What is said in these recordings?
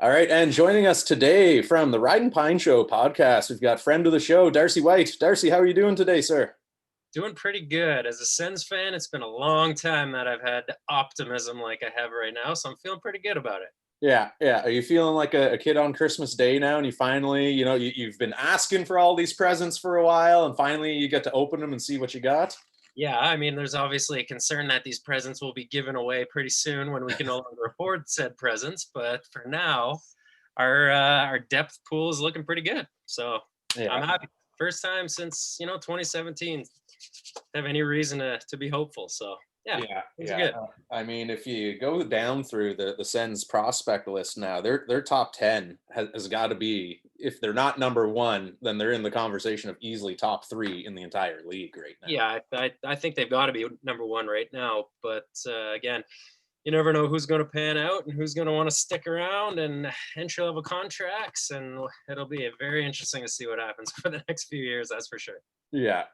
All right, and joining us today from the Ridin Pine Show podcast, we've got friend of the show, Darcy Whyte. Darcy, how are you doing today, sir? Doing pretty good. As a Sens fan, it's been a long time that I've had optimism like I have right now, so I'm feeling pretty good about it. Yeah. Are you feeling like a kid on Christmas Day now? And you finally, you've been asking for all these presents for a while, and finally you get to open them and see what you got. Yeah, I mean, there's obviously a concern that these presents will be given away pretty soon when we can no longer afford said presents. But for now, our depth pool is looking pretty good. So I'm Yeah. happy. First time since 2017 have any reason to be hopeful. So yeah, Yeah, things are yeah. good. I mean, if you go down through the Sens prospect list now, their top 10 has got to be, if they're not number one, then they're in the conversation of easily top three in the entire league right now. Yeah, I think they've got to be number one right now. But again, you never know who's going to pan out and who's going to want to stick around and entry level contracts. And it'll be very interesting to see what happens for the next few years. That's for sure. Yeah.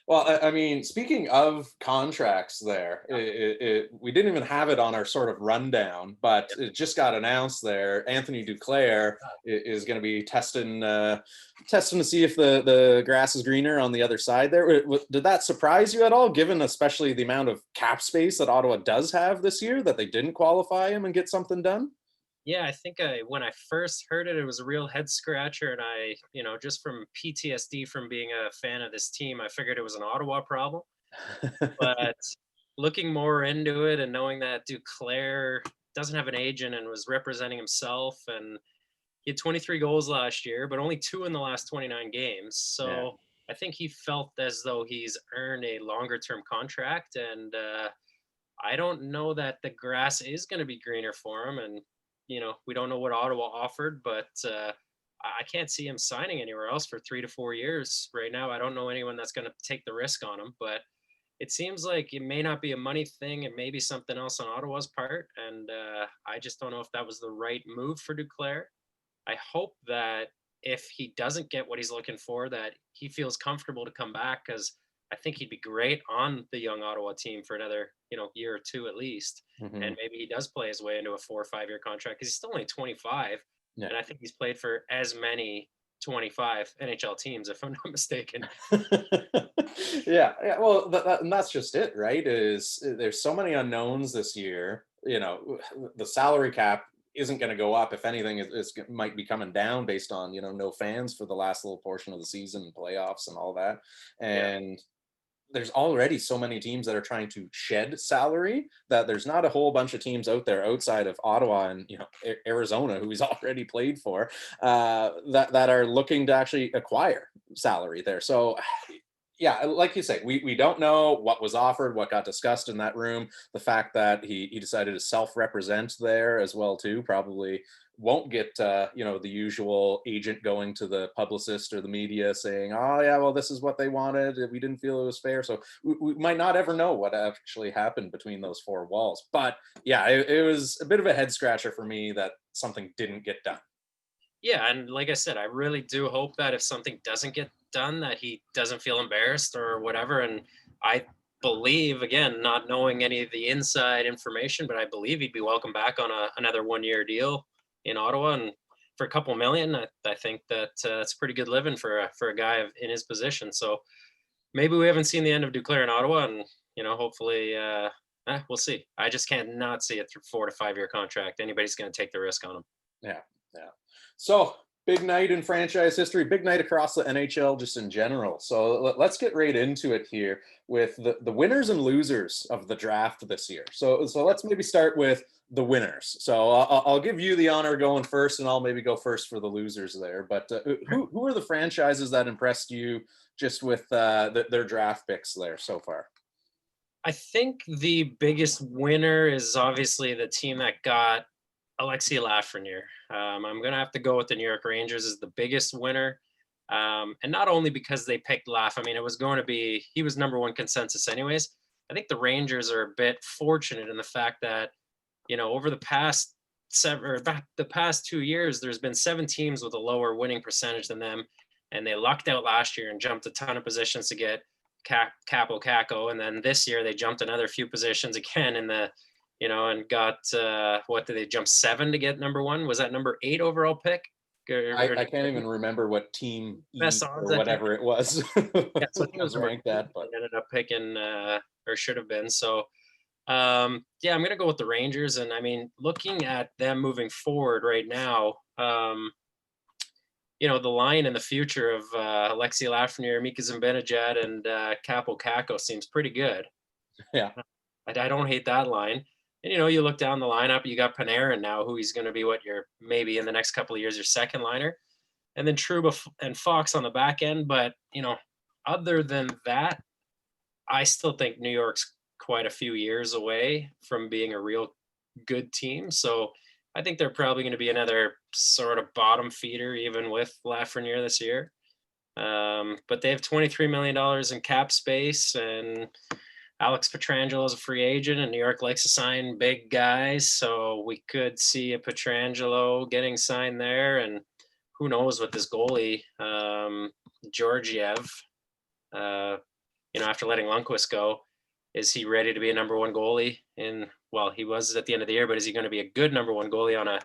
Well, I mean, speaking of contracts, we didn't even have it on our sort of rundown, but it just got announced there. Anthony Duclair is going to be testing to see if the grass is greener on the other side there. Did that surprise you at all, given especially the amount of cap space that Ottawa does have this year, that they didn't qualify him and get something done? Yeah, I think when I first heard it, it was a real head scratcher. And just from PTSD from being a fan of this team, I figured it was an Ottawa problem. But looking more into it and knowing that Duclair doesn't have an agent and was representing himself, and he had 23 goals last year, but only two in the last 29 games. Yeah. So I think he felt as though he's earned a longer term contract. And I don't know that the grass is going to be greener for him. And, we don't know what Ottawa offered, but I can't see him signing anywhere else for 3 to 4 years right now. I don't know anyone that's going to take the risk on him, but it seems like it may not be a money thing. It may be something else on Ottawa's part. And I just don't know if that was the right move for Duclair. I hope that if he doesn't get what he's looking for, that he feels comfortable to come back, because I think he'd be great on the young Ottawa team for another, year or two at least. Mhm. And maybe he does play his way into a 4 or 5 year contract, because he's still only 25. Yeah. And I think he's played for as many 25 NHL teams, if I'm not mistaken. Yeah. Well, and that's just it, right? Is there's so many unknowns this year. The salary cap isn't going to go up. If anything, might be coming down based on no fans for the last little portion of the season and playoffs and all that. Yeah. And there's already so many teams that are trying to shed salary that there's not a whole bunch of teams out there outside of Ottawa and Arizona, who he's already played for, that are looking to actually acquire salary there. So yeah, like you say, we don't know what was offered, what got discussed in that room. The fact that he decided to self-represent there as well too probably won't get the usual agent going to the publicist or the media saying, oh yeah, well, this is what they wanted, we didn't feel it was fair. So we might not ever know what actually happened between those four walls. But yeah, it was a bit of a head scratcher for me that something didn't get done. Yeah, and like I said, I really do hope that if something doesn't get done, that he doesn't feel embarrassed or whatever. And I believe, again, not knowing any of the inside information, but I believe he'd be welcome back on another 1 year deal in Ottawa, and for a couple million. I think that it's pretty good living for a guy in his position. So maybe we haven't seen the end of Duclair in Ottawa, and hopefully, we'll see. I just can't not see a 4 to 5 year contract. Anybody's going to take the risk on him. Yeah. So big night in franchise history, big night across the NHL just in general. So let's get right into it here with the winners and losers of the draft this year. So let's maybe start with the winners. So I'll give you the honor going first, and I'll maybe go first for the losers there. But who are the franchises that impressed you just with their draft picks there so far? I think the biggest winner is obviously the team that got Alexei Lafreniere. I'm going to have to go with the New York Rangers as the biggest winner. And not only because they picked Laf, I mean, it was going to be, he was number one consensus anyways. I think the Rangers are a bit fortunate in the fact that, over the past the past 2 years, there's been 7 teams with a lower winning percentage than them. And they lucked out last year and jumped a ton of positions to get Capo Caco. And then this year they jumped another few positions again in the and got what did they jump 7 to get number 1? Was that number 8 overall pick? I can't even remember what team Best E odds, or I think. whatever it was Yeah, so I think it was was number ranked 8 at, but they ended up picking, or should have been. So, yeah, I'm gonna go with the Rangers, and I mean, looking at them moving forward right now, the line in the future of Alexi Lafreniere, Mika Zibanejad, and Capo Caco seems pretty good. yeah. I don't hate that line. And you look down the lineup, you got Panarin now, who he's going to be what your maybe in the next couple of years your second liner, and then Trouba and Fox on the back end. But other than that, I still think New York's quite a few years away from being a real good team. So I think they're probably going to be another sort of bottom feeder, even with Lafreniere this year. But they have $23 million in cap space, and Alex Pietrangelo is a free agent, and New York likes to sign big guys. So we could see a Pietrangelo getting signed there, and who knows with this goalie, Georgiev. After letting Lundqvist go, is he ready to be a number one goalie? Well, he was at the end of the year, but is he going to be a good number one goalie on a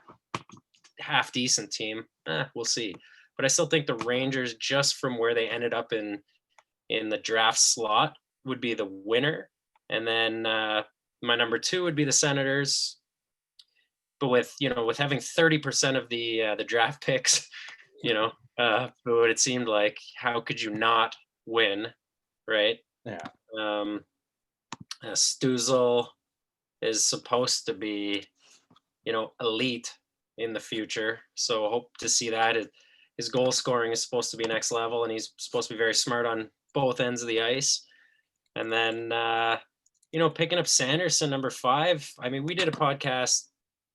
half decent team? We'll see. But I still think the Rangers, just from where they ended up in the draft slot, would be the winner. And then my number 2 would be the Senators. But with having 30% of the draft picks, what it seemed like, how could you not win, right? Yeah. Stüzle is supposed to be, elite in the future. So hope to see that. His goal scoring is supposed to be next level, and he's supposed to be very smart on both ends of the ice. And then, picking up Sanderson, number 5. I mean, we did a podcast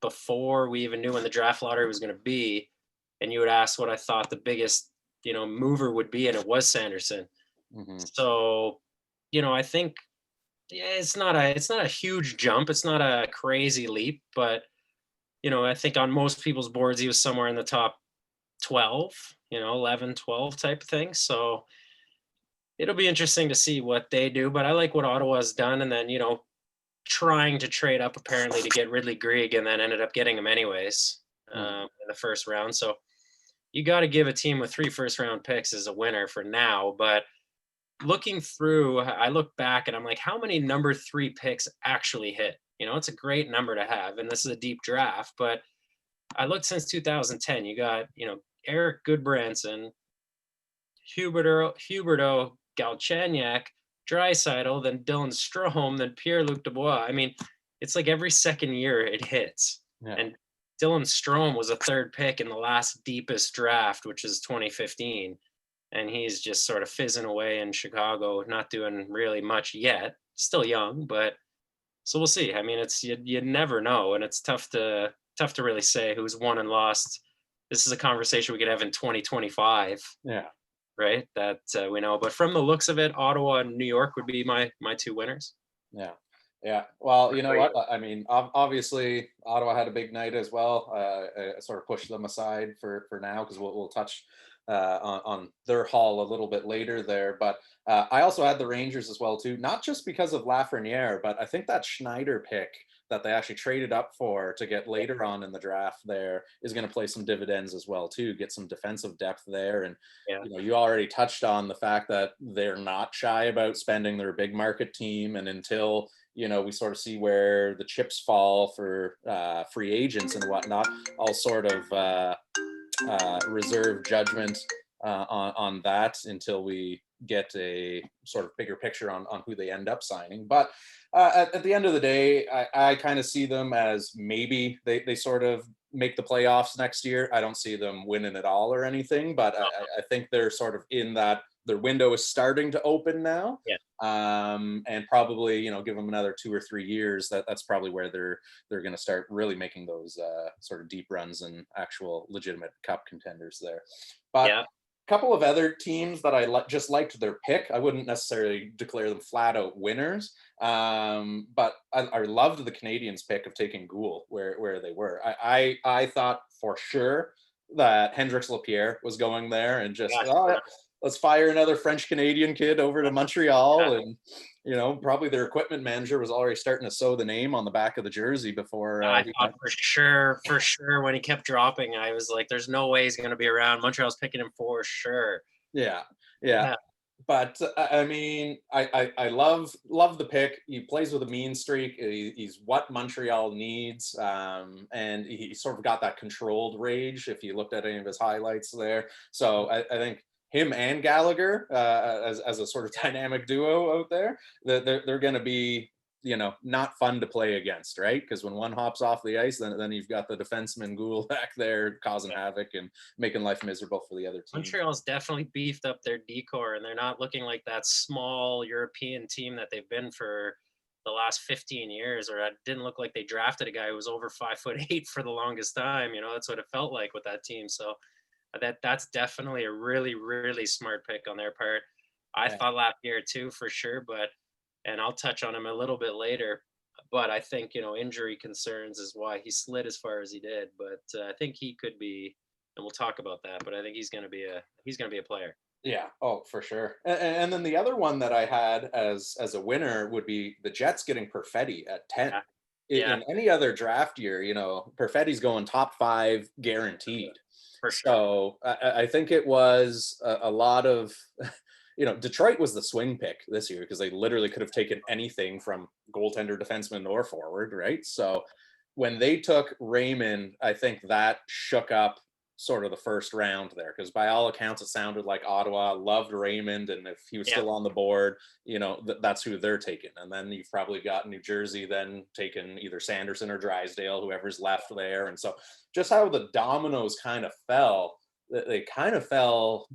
before we even knew when the draft lottery was going to be, and you would ask what I thought the biggest, mover would be, and it was Sanderson. Mm-hmm. So, I think it's not a huge jump. It's not a crazy leap, but I think on most people's boards he was somewhere in the top 12, 11, 12 type of thing. So it'll be interesting to see what they do, but I like what Ottawa's done, and then trying to trade up apparently to get Ridley Greig, and then ended up getting him anyways in the first round. So you got to give a team with 3 first-round picks as a winner for now. But looking through, I look back and I'm like, how many number 3 picks actually hit? It's a great number to have, and this is a deep draft. But I looked since 2010. You got Eric Goodbranson, Huberto Galchenyuk, Draisaitl, then Dylan Strome, then Pierre-Luc Dubois. I mean, it's like every second year it hits. Yeah. And Dylan Strome was a 3rd pick in the last deepest draft, which is 2015. And he's just sort of fizzing away in Chicago, not doing really much yet. Still young, but so we'll see. I mean, it's you never know, and it's tough to really say who's won and lost. This is a conversation we could have in 2025. Yeah. Right, that we know. But from the looks of it, Ottawa and New York would be my 2 winners. Yeah. Yeah. Well, you know what? I mean, obviously, Ottawa had a big night as well. I sort of pushed them aside for now because we'll touch on their haul a little bit later there. But I also had the Rangers as well too, not just because of Lafreniere, but I think that Schneider pick that they actually traded up for to get later on in the draft there is going to play some dividends as well too. Get some defensive depth there, and Yeah. you already touched on the fact that they're not shy about spending their big market team, and until we sort of see where the chips fall for free agents and whatnot, I'll sort of reserve judgment on that until we get a sort of bigger picture on who they end up signing. But at the end of the day, I kind of see them as maybe they sort of make the playoffs next year. I don't see them winning it all or anything, but I think they're sort of in that their window is starting to open now. Yeah. And probably, give them another 2 or 3 years. That's probably where they're going to start really making those sort of deep runs and actual legitimate cup contenders there. But Yeah. couple of other teams that I just liked their pick. I wouldn't necessarily declare them flat out winners, but I loved the Canadians' pick of taking Gould where they were. I thought for sure that Hendrix Lapierre was going there, and just let's fire another French Canadian kid over to Montreal, and probably their equipment manager was already starting to sew the name on the back of the jersey before I he thought got. for sure when he kept dropping, I was like, "There's no way he's going to be around." Montreal's picking him for sure. Yeah, yeah. Yeah, But I mean, I love the pick. He plays with a mean streak. He's what Montreal needs, and he sort of got that controlled rage. If you looked at any of his highlights there, so I think him and Gallagher as a sort of dynamic duo out there, that they're going to be not fun to play against, right? Because when one hops off the ice, then you've got the defenseman Ghoul back there causing yeah. havoc and making life miserable for the other team. Montreal's definitely beefed up their decor, and they're not looking like that small European team that they've been for the last 15 years. Or it didn't look like they drafted a guy who was over 5'8" for the longest time. That's what it felt like with that team. So that's definitely a really, really smart pick on their part. I Yeah. thought Lapierre too, for sure, and I'll touch on him a little bit later. But I think injury concerns is why he slid as far as he did. But I think he could be, and we'll talk about that. But I think he's gonna be a player. Yeah. Oh, for sure. And then the other one that I had as a winner would be the Jets getting Perfetti at 10. Yeah, yeah, In any other draft year, Perfetti's going top 5 guaranteed. for sure. So I think it was a lot of, Detroit was the swing pick this year because they literally could have taken anything from goaltender, defenseman, or forward, right? So when they took Raymond, I think that shook up sort of the first round there because by all accounts it sounded like Ottawa loved Raymond, and if he was Yeah, still on the board, that's who they're taking. And then you've probably got New Jersey then taking either Sanderson or Drysdale, whoever's left there. And so just how the dominoes kind of fell, they kind of fell,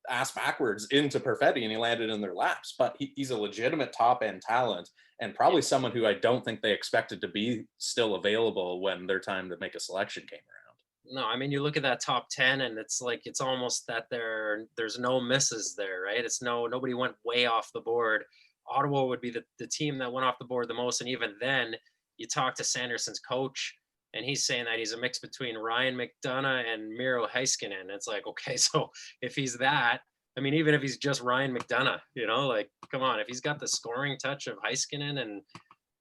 ass backwards into Perfetti, and he landed in their laps. But he's a legitimate top end talent, and yeah. probably someone who I don't think they expected to be still available when their time to make a selection came around. No, I mean you look at that top 10, and it's like it's almost that there's no misses there, right? It's nobody went way off the board. Ottawa would be the team that went off the board the most, and even then, you talk to Sanderson's coach, and he's saying that he's a mix between Ryan McDonough and Miro Heiskanen. It's like, okay, so if he's that, I mean, even if he's just Ryan McDonough, like, come on, if he's got the scoring touch of Heiskanen and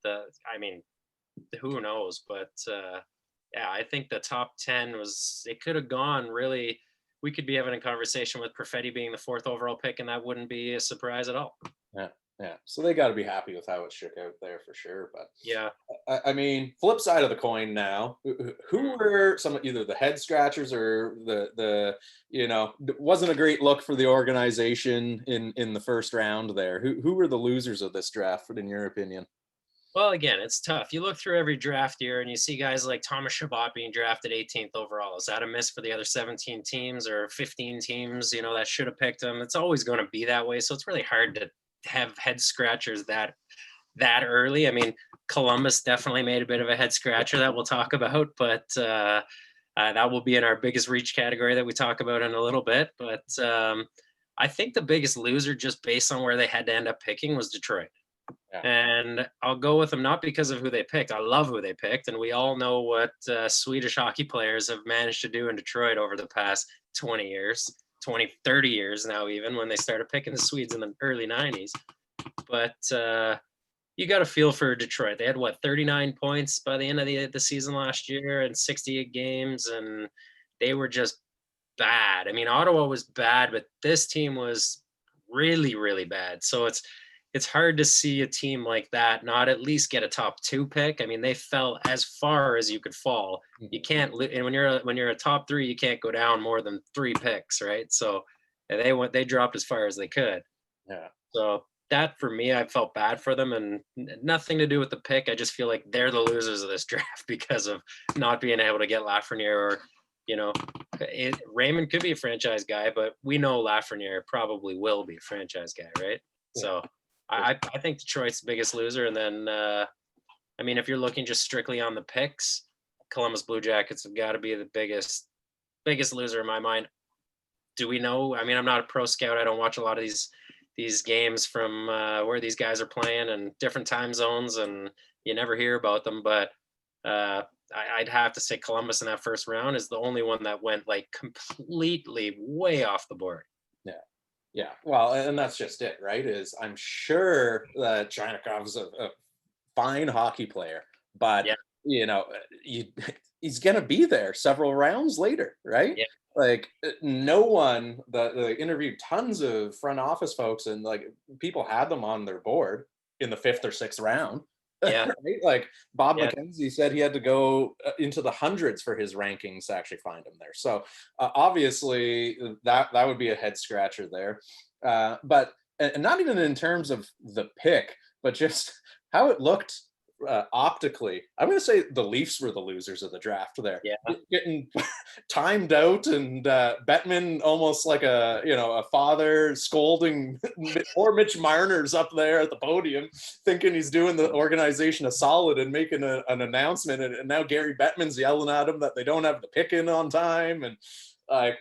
I mean, who knows? But yeah, I think the top 10 it could have gone really. We could be having a conversation with Perfetti being the 4th overall pick, and that wouldn't be a surprise at all. Yeah, yeah. So they got to be happy with how it shook out there for sure. But Yeah. I mean, flip side of the coin now, who were some either the head scratchers or the wasn't a great look for the organization in the first round there? Who were the losers of this draft, in your opinion? Well, again, it's tough. You look through every draft year and you see guys like Thomas Chabot being drafted 18th overall. Is that a miss for the other 17 teams or 15 teams, that should have picked him? It's always going to be that way. So it's really hard to have head scratchers that early. I mean, Columbus definitely made a bit of a head scratcher that we'll talk about, but that will be in our biggest reach category that we talk about in a little bit. But I think the biggest loser, just based on where they had to end up picking, was Detroit. Yeah. And I'll go with them not because of who they picked. I love who they picked, and we all know what Swedish hockey players have managed to do in Detroit over the past 20 years, 20, 30 years now, even when they started picking the Swedes in the early 90s. But you got to feel for Detroit. They had 39 points by the end of the season last year in 68 games, and they were just bad. I mean, Ottawa was bad, but this team was really, really bad. So it's hard to see a team like that not at least get a top 2 pick. I mean, they fell as far as you could fall. You can't, and when you're a top 3, you can't go down more than 3 picks, right? So they dropped as far as they could. Yeah. So that for me, I felt bad for them, and nothing to do with the pick. I just feel like they're the losers of this draft because of not being able to get Lafreniere or. Raymond could be a franchise guy, but we know Lafreniere probably will be a franchise guy, right? Yeah. So I think Detroit's the biggest loser. And then, I mean, if you're looking just strictly on the picks, Columbus Blue Jackets have got to be the biggest loser in my mind. Do we know? I mean, I'm not a pro scout. I don't watch a lot of these games from where these guys are playing and different time zones, and you never hear about them. But I'd have to say Columbus in that first round is the only one that went like completely way off the board. Yeah. Yeah. Well, and that's just it, right? Is I'm sure that Chinakov's a fine hockey player, but Yeah, you know, you he's gonna be there several rounds later, right? yeah, Like no one that they interviewed tons of front office folks and like people had them on their board in the fifth or sixth round. yeah, Right? Like Bob yeah. McKenzie said he had to go into the hundreds for his rankings to actually find him there. So obviously that would be a head scratcher there. But and not even in terms of the pick, but just how it looked optically. I'm going to say the Leafs were the losers of the draft there, Yeah. getting timed out, and Bettman almost like a father scolding poor Mitch Marner's up there at the podium, thinking he's doing the organization a solid and making an announcement, and now Gary Bettman's yelling at him that they don't have the pick in on time, and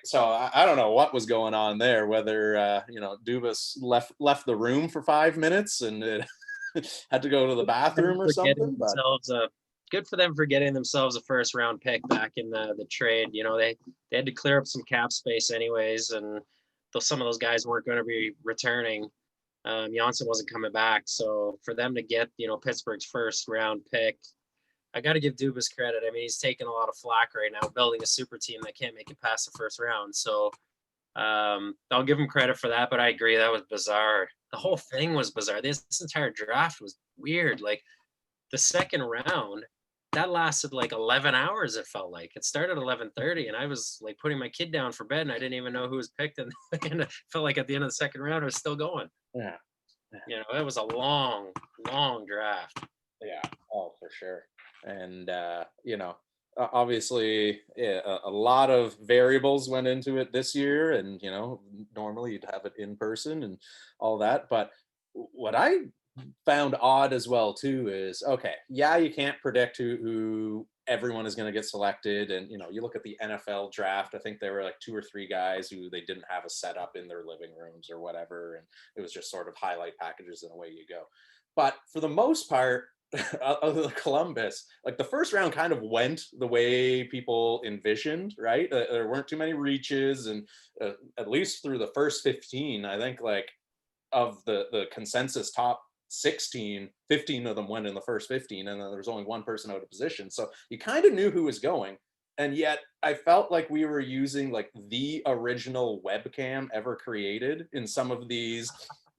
so I don't know what was going on there. Whether Dubas left the room for 5 minutes and it had to go to the Them bathroom or for getting something. But themselves a good for them for getting themselves a first round pick back in the trade. You know, they had to clear up some cap space anyways, and though some of those guys weren't going to be returning, Janssen wasn't coming back. So for them to get, Pittsburgh's first round pick, I got to give Dubas credit. I mean, he's taking a lot of flack right now, building a super team that can't make it past the first round. So I'll give him credit for that, but I agree that was bizarre. The whole thing was bizarre. This entire draft was weird. Like the second round, that lasted like 11 hours. It felt like it started at 11:30, and I was like putting my kid down for bed, and I didn't even know who was picked. And it felt like at the end of the second round, it was still going. yeah, It was a long, long draft. yeah, oh for sure. And obviously yeah, a lot of variables went into it this year, and normally you'd have it in person and all that. But what I found odd as well too is okay, yeah, you can't predict who everyone is going to get selected, and you look at the NFL draft. I think there were like two or three guys who they didn't have a setup in their living rooms or whatever, and it was just sort of highlight packages and away you go. But for the most part, other than Columbus, like the first round kind of went the way people envisioned, right? There weren't too many reaches, and at least through the first 15, I think like of the consensus top 16, 15 of them went in the first 15, and then there was only one person out of position. So you kind of knew who was going. And yet I felt like we were using like the original webcam ever created in some of these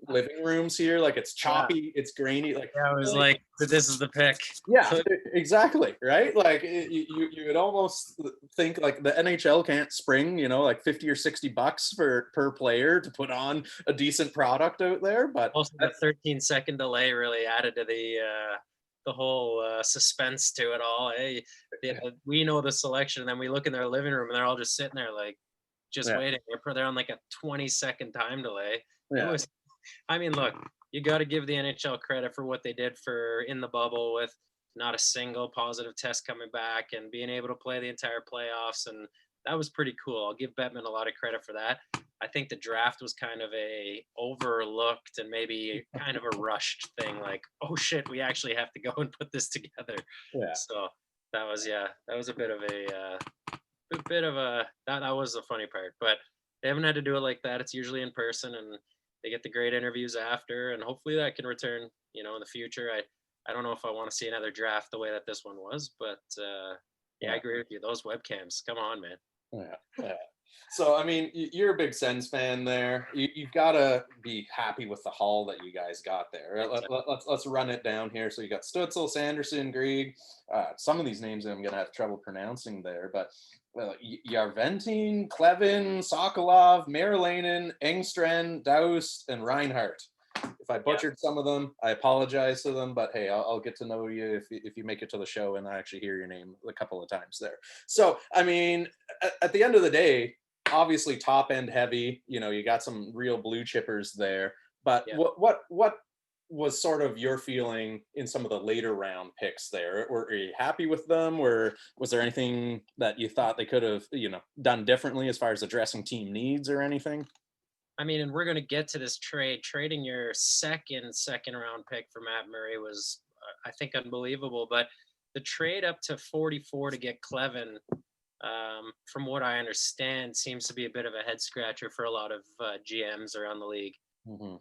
living rooms here. Like it's Yeah, choppy, it's grainy, yeah. I was like, this is the pick. yeah, exactly, right? Like you would almost think like the NHL can't spring, like 50 or 60 bucks for per player to put on a decent product out there, but Also, that 13-second delay really added to the whole suspense to it all. Hey, we know the selection, and then we look in their living room, and they're all just sitting there, like, just yeah, waiting. They're on like a 20-second time delay. It yeah, was, I mean, look, you got to give the NHL credit for what they did for in the bubble with not a single positive test coming back and being able to play the entire playoffs, and that was pretty cool. I'll give Bettman a lot of credit for that. I think the draft was kind of a overlooked and maybe kind of a rushed thing. Like, oh shit, we actually have to go and put this together. yeah. So that was a bit of that was the funny part. But they haven't had to do it like that. It's usually in person, and they get the great interviews after, and hopefully that can return. In the future. I don't know if I want to see another draft the way that this one was, but yeah, I Yeah. agree with you. Those webcams, come on, man. Yeah, yeah. So, I mean, you're a big Sens fan there. You've got to be happy with the haul that you guys got there. Let's run it down here. So you got Stutzel, Sanderson, Grieg. Some of these names I'm going to have trouble pronouncing there, but Yarventin, Klevin, Sokolov, Marilainen, Engstrand, Daust, and Reinhardt. If I Yeah. butchered some of them, I apologize to them, but hey, I'll get to know you if you make it to the show and I actually hear your name a couple of times there. So, I mean, at the end of the day, obviously top end heavy, you got some real blue chippers there, but Yeah. what was sort of your feeling in some of the later round picks there? Were you happy with them, or was there anything that you thought they could have, done differently as far as addressing team needs or anything? I mean, and we're going to get to this trade. Trading your second round pick for Matt Murray was, I think, unbelievable. But the trade up to 44 to get Clevin, from what I understand, seems to be a bit of a head scratcher for a lot of GMs around the league. Mhm.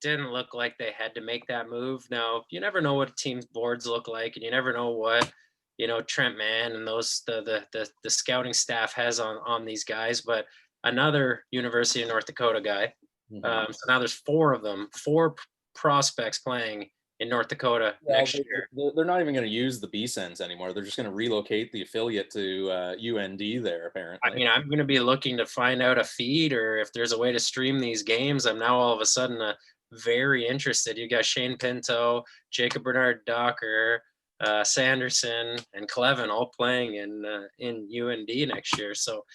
Didn't look like they had to make that move. Now, you never know what a team's boards look like, and you never know what Trent Mann and those the scouting staff has on these guys. But another University of North Dakota guy. Mhm. So now there's four of them, prospects playing in North Dakota Well, next year. they're not even gonna use the B-Sens anymore. They're just gonna relocate the affiliate to, UND there, I apparently. mean, I'm going to be looking to find out a feed or if there's a way to stream these games. I'm now all of a sudden very interested. You got Shane Pinto, Jacob Bernard Docker, Sanderson, and Clevin all playing in UND next year. So,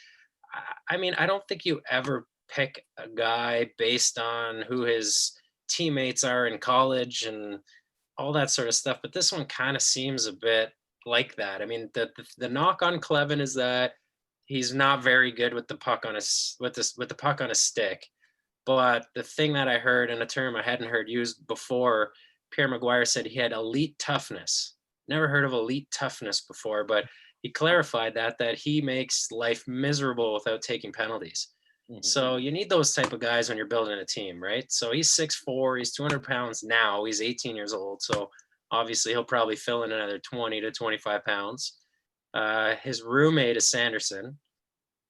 I mean, I don't think you ever pick a guy based on who his teammates are in college and all that sort of stuff. But this one kind of seems a bit like that. I mean, the knock on Clevin is that he's not very good with the puck on his with the puck on his stick. But the thing that I heard in a term I hadn't heard used before, Pierre Maguire said he had elite toughness. Never heard of elite toughness before, but he clarified that he makes life miserable without taking penalties. Mhm. So you need those type of guys when you're building a team, right? So he's 6'4", he's 200 pounds now. He's 18 years old, so obviously he'll probably fill in another 20 to 25 pounds. His roommate is Sanderson.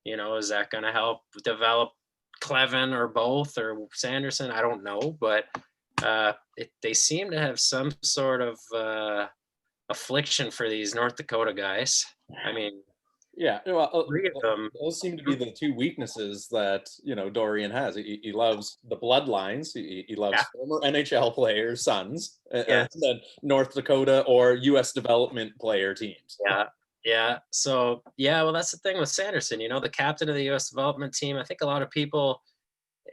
Is that going to help develop Clevin or both or Sanderson? I don't know, but they seem to have some sort of affliction for these North Dakota guys. I mean, Yeah, well, three of them. those seem to be the two weaknesses that Dorian has. He loves the bloodlines. He Yeah, loves former NHL players' sons, and yes, then North Dakota or U.S. development player teams. yeah, yeah. So yeah, well, that's the thing with Sanderson. The captain of the U.S. development team. I think a lot of people,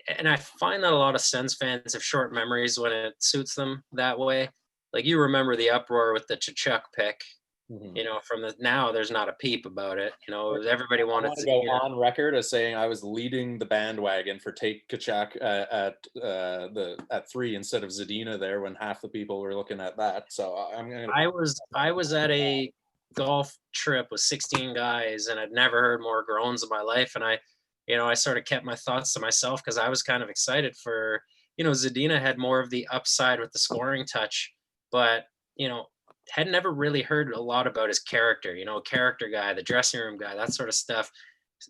and I find that a lot of Sens fans have short memories when it suits them that way. Like you remember the uproar with the Chachuk pick. Mhm. From now there's not a peep about it. Everybody I wanted want to go Zadina. on record as saying I was leading the bandwagon for take Kachuk at 3 instead of Zadina there when half the people were looking at that. So I'm going to. I was at a golf trip with 16 guys and I'd never heard more groans in my life. And I sort of kept my thoughts to myself because I was kind of excited for, Zadina had more of the upside with the scoring touch, but, had never really heard a lot about his character, character guy, the dressing room guy, that sort of stuff.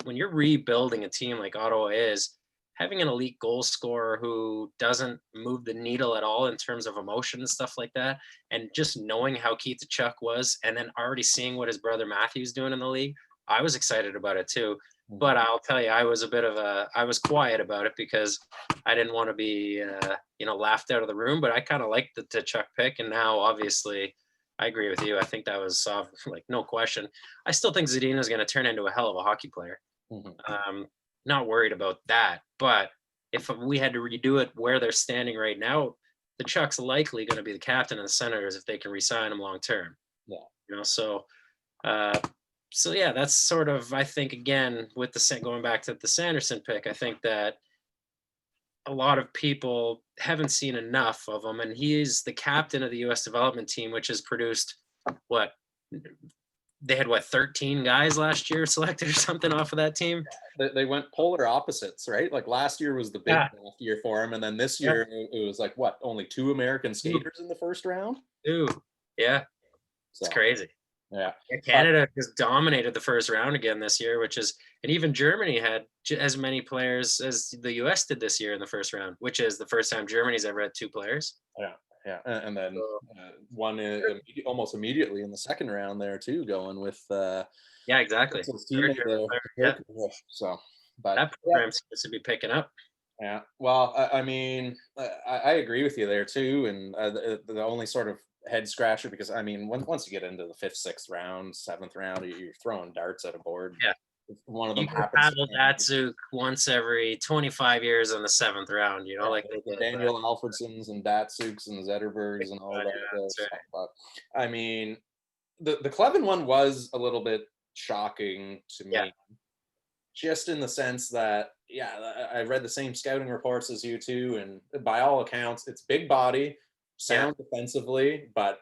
When you're rebuilding a team like Ottawa is, having an elite goal scorer who doesn't move the needle at all in terms of emotion and stuff like that, and just knowing how Keith Chuck was, and then already seeing what his brother Matthew's doing in the league, I was excited about it too. Mhm. But I'll tell you, I was quiet about it because I didn't want to be, laughed out of the room. But I kind of liked the Chuck pick, and now obviously, I agree with you. I think that was like no question. I still think Zadina is going to turn into a hell of a hockey player. Mhm. Um, Not worried about that. But if we had to redo it where they're standing right now, the Chuck's likely going to be the captain of the Senators if they can resign him long term. Yeah. So uh, so yeah, that's sort of I think again with the going back to the Sanderson pick, I think that a lot of people haven't seen enough of him, and he is the captain of the U.S. development team, which has produced what they had 13 guys last year selected or something off of that team. They went polar opposites, right? Like last year was the big Yeah, draft year for him, and then this yeah, year it was like what, only 2 American ooh, skaters in the first round. ooh, yeah, it's So crazy. yeah, Yeah, but Canada just dominated the first round again this year, and even Germany had as many players as the U.S. did this year in the first round, which is the first time Germany's ever had two players. yeah, yeah, and then So, one almost immediately in the second round there too, going with yeah, exactly. his Another teammate German there. player. Yeah, So, but that yeah, program seems to be picking up. yeah. Well, I mean, I agree with you there too, and the only sort of head scratcher because I mean, once you get into the fifth, sixth round, seventh round, you're throwing darts at a board. Yeah, If one of them you can happens to paddle Datsuk once every 25 years in the seventh round. yeah, Like they the did. But Daniel Alfredsons and Datsuks and Zetterbergs and all that yeah, that's stuff. right. But I mean, the Clevin one was a little bit shocking to Yeah, me, just in the sense that yeah, I read the same scouting reports as you too, and by all accounts, it's big body, yeah, sound defensively, but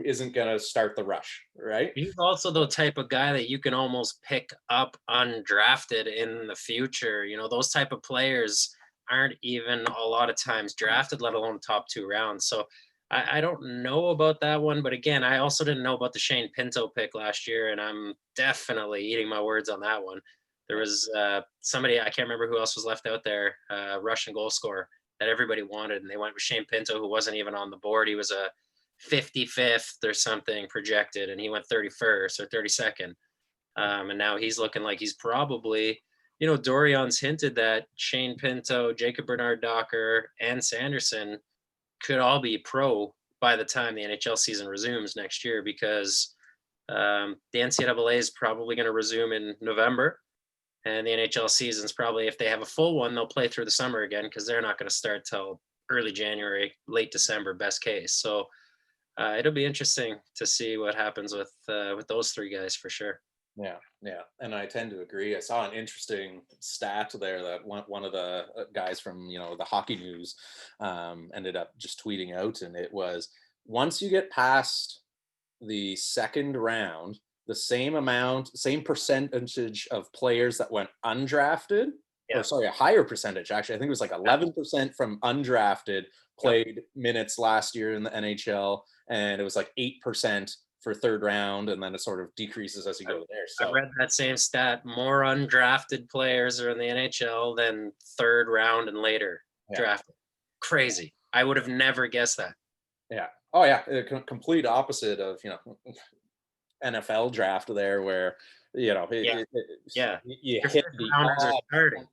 isn't going to start the rush, right? He's also the type of guy that you can almost pick up undrafted in the future. You know, those type of players aren't even a lot of times drafted, let alone top 2 rounds. So I don't know about that one. But again, I also didn't know about the Shane Pinto pick last year, and I'm definitely eating my words on that one. There Yeah. was somebody, I can't remember who else was left out there, Russian goal scorer that everybody wanted, and they went with Shane Pinto, who wasn't even on the board. He was a 55th or something projected, and he went 31st or 32nd. And now he's looking like he's probably, Dorion's hinted that Shane Pinto, Jacob Bernard Docker, and Sanderson could all be pro by the time the NHL season resumes next year, because the NCAA is probably going to resume in November. And the NHL season's probably, if they have a full one, they'll play through the summer again, because they're not going to start till early January, late December, best case. So it'll be interesting to see what happens with those 3 guys for sure. Yeah, yeah, and I tend to agree. I saw an interesting stat there that one of the guys from the Hockey News ended up just tweeting out, and it was, once you get past the second round, the same percentage of players that went undrafted, or Yeah. sorry, a higher percentage actually. I think it was like 11% from undrafted Yep. played minutes last year in the NHL, and it was like 8% for third round, and then it sort of decreases as you I, go there. I So read that same stat. More undrafted players are in the NHL than third round and later yeah, drafted. Crazy. I would have never guessed that. yeah, oh yeah, complete opposite of NFL draft there, where Yeah. Yeah. you Your hit fifth the rounders are odd. starting.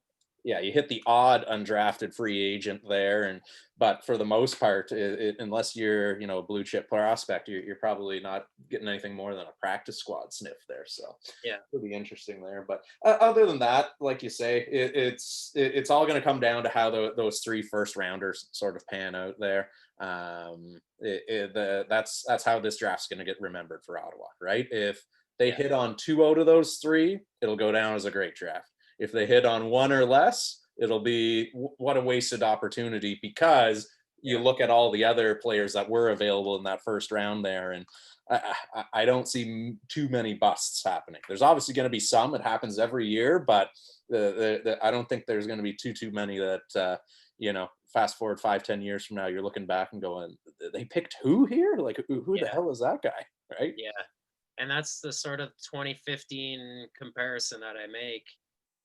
Yeah, you hit the odd undrafted free agent there, and but for the most part, unless you're a blue chip prospect, you're probably not getting anything more than a practice squad sniff there. So Yeah. pretty interesting there. But other than that, like you say, it's all going to come down to how those 3 first rounders sort of pan out there. That's how this draft's going to get remembered for Ottawa, right? If they Yeah. hit on 2 out of those 3, it'll go down as a great draft. If they hit on 1 or less, it'll be what a wasted opportunity, because you Yeah. look at all the other players that were available in that first round there, and I don't see too many busts happening. There's obviously going to be some. It happens every year, but I don't think there's going to be too many that fast forward 5-10 years from now, you're looking back and going, they picked who here? Like who the Yeah. hell is that guy? Right? Yeah. And that's the sort of 2015 comparison that I make,